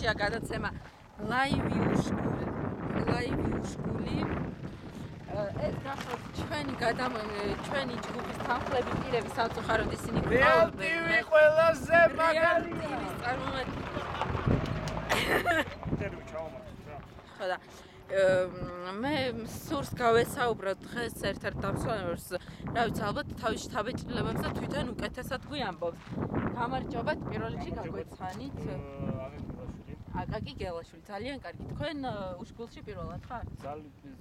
ეთერშია გადაცემა ლაივი უშკული. ეს გახლავთ ჩვენი ჯგუფის თანხლები პირები სამწუხაროდ ისინი Real TV ყველაზე მაგარი ხოდა მე სურს გავესაუბროთ დღეს ერთ-ერთ დამსვენებელს, რა ვიცი, ალბათ თავის შთაბეჭდილებებს და თვითონ უკეთესად გვიამბობს. გამარჯობათ, პირველ რიგში გაგვეცანით. აკაკი გელაშვილი, ძალიან კარგი. თქვენ უშკულში პირველად ხარ?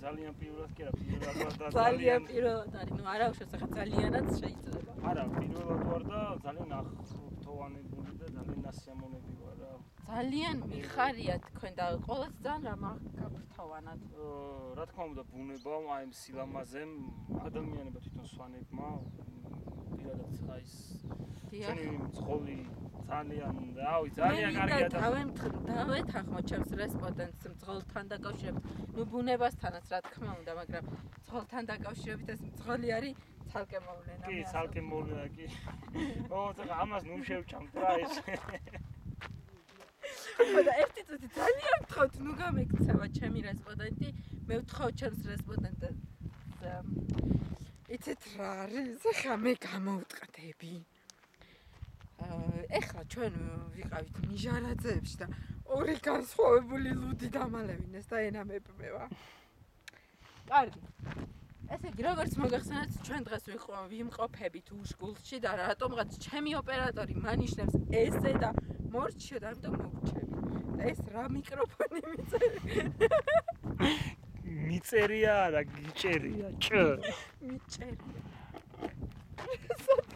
ძალიან პირველად კი არა, პირველად და ძალიან პირველად არის. ნუ არა უშავს, ახლა ძალიანაც შეიძლება. არა, პირველად ვარ და ძალიან ახთოვანებული და ძალიან ასიამონები ვარ რა. ძალიან მიხარია თქვენ და ყოველს ძალიან გაფრთხოვანად. რა თქმა უნდა, ბუნება, აი ამ სილამაზემ ადამიანებმა თვითონ სვანებმა პირადად ის ჩვენი მძღოლი ძალიან, რავი, ძალიან კარგია და დავეთანხმოთ ჩემს რესპონდენტს მძღოლთან დაკავშირებით. ნუ ბუნებასთანაც რა თქმა უნდა, მაგრამ მძღოლთან დაკავშირებით ეს მძღოლი არის ცალკე მოვლენა. კი, ცალკე მოვლენა კი. ეხლა ამას ნუ შევჭამთ რა ეს. და ერთი წუთი ძალიან ვთხოვთ, ნუ გამეკცევა ჩემი რესპონდენტი, მე ვთხოვ ჩემს რესპონდენტს. იცით რა არის? ახლა მე გამოვტყდები. ეხლა ჩვენ ვიყავით ნიჟარაძეებში და ორი განსხვავებული ლუდი დამალევინეს და ენა მეპმევა. კარგი. ესე იგი, როგორც მოგახსენეთ, ჩვენ დღეს ვიმყოფებით უშკულში და რატომღაც ჩემი ოპერატორი მანიშნებს ესე და მორჩიო და ამიტომ მოვჩები. და ეს რა მიკროფონი მიწერია არა, გიჭერია, ჭ. მიჭერია. სად